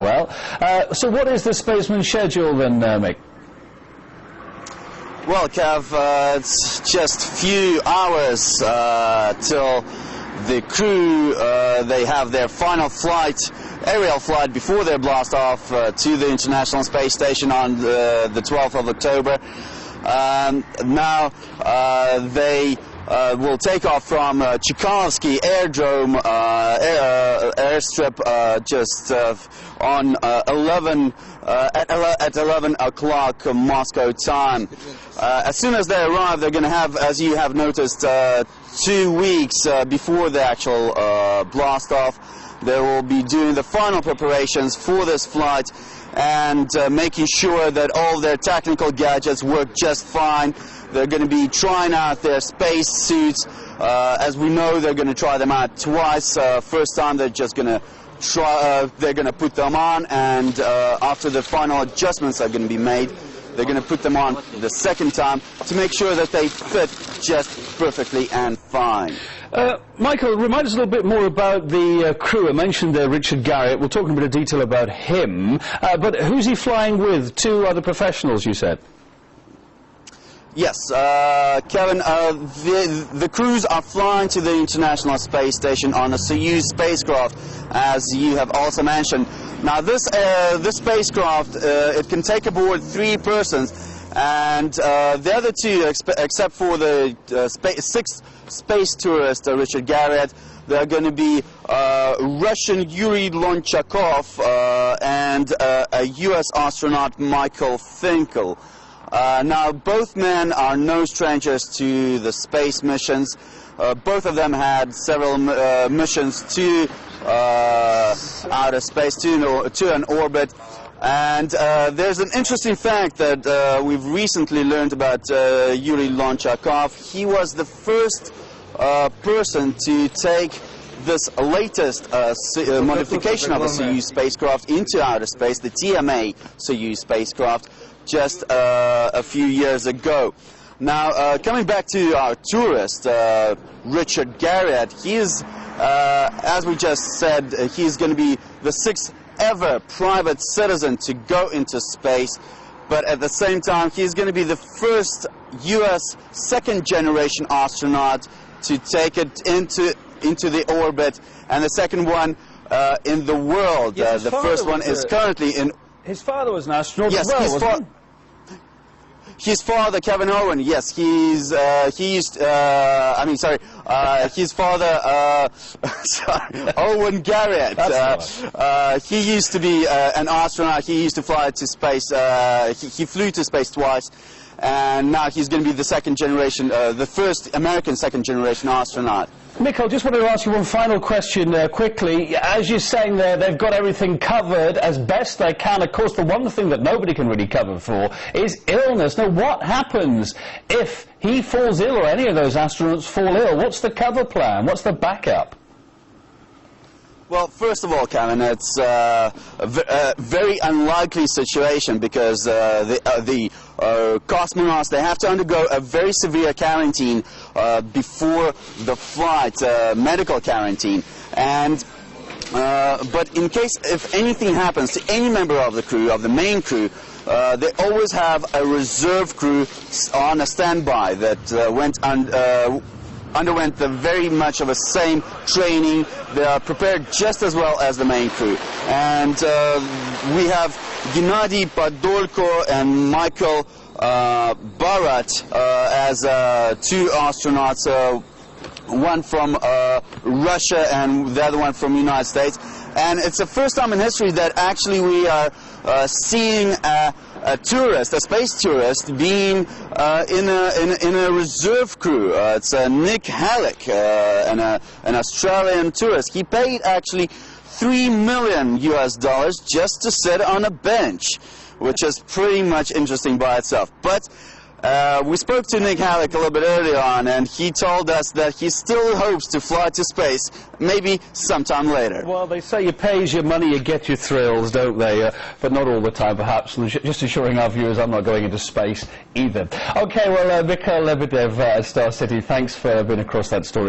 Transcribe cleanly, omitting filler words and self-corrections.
Well, so what is the spaceman's schedule then, Mick? Well, Kev, it's just a few hours till the crew, they have their final flight, aerial flight, before their blast off to the International Space Station on the 12th of October. Now they will take off from Tchaikovsky Aerodrome airstrip just on 11 o'clock Moscow time. As soon as they arrive, they're going to have, as you have noticed, 2 weeks before the actual blast off. They will be doing the final preparations for this flight and making sure that all their technical gadgets work just fine. They're going to be trying out their space suits. As we know, they're going to try them out twice. First time they're just going to try, they're going to put them on, and after the final adjustments are going to be made, they're going to put them on the second time to make sure that they fit just perfectly and fine. Michael, remind us a little bit more about the crew. I mentioned Richard Garriott. We'll talk in a bit of detail about him. But who's he flying with? 2 other professionals, you said? Yes, Kevin, the crews are flying to the International Space Station on a Soyuz spacecraft, as you have also mentioned. Now, this spacecraft, it can take aboard 3 persons, and the other 2, except for the 6th space tourist, Richard Garriott, they're going to be Russian Yuri Lonchakov and a U.S. astronaut, Michael Finkel. Now, both men are no strangers to the space missions. Both of them had several missions to outer space, to an orbit. And there's an interesting fact that we've recently learned about Yuri Lonchakov. He was the first person to take this latest modification of a Soyuz spacecraft into outer space, the TMA Soyuz spacecraft, just a few years ago. Now, coming back to our tourist, Richard Garriott, he is, as we just said, he's going to be the 6th ever private citizen to go into space, but at the same time, he's going to be the first U.S. second-generation astronaut to take it into the orbit, and the second one in the world. Yes, the first one is currently in... His father was an astronaut as well, wasn't he? His father, Kevin Owen, yes, his father, Owen Garriott. He used to be an astronaut. He used to fly to space. He flew to space twice, and now he's going to be the second generation, the first American second-generation astronaut. Mick, I just wanted to ask you one final question quickly. As you're saying there, they've got everything covered as best they can. Of course, the one thing that nobody can really cover for is illness. Now, what happens if he falls ill or any of those astronauts fall ill? What's the cover plan? What's the backup? Well, first of all, Kevin, it's a very unlikely situation because the cosmonauts, they have to undergo a very severe quarantine before the flight, medical quarantine. And but in case if anything happens to any member of the crew, of the main crew, they always have a reserve crew on a standby that underwent the very much of the same training. They are prepared just as well as the main crew. And we have Gennady Podolko and Michael Barat as 2 astronauts, one from Russia and the other one from the United States. And it's the first time in history that actually we are seeing a tourist, a space tourist, being in a reserve crew. It's Nick Halleck, an Australian tourist. He paid actually $3 million just to sit on a bench, which is pretty much interesting by itself. But we spoke to Nick Halleck a little bit earlier on, and he told us that he still hopes to fly to space, maybe sometime later. Well, they say you pay as your money, you get your thrills, don't they? But not all the time, perhaps. And just assuring our viewers, I'm not going into space either. Okay, well, Mikhail Lebedev at Star City, thanks for being across that story.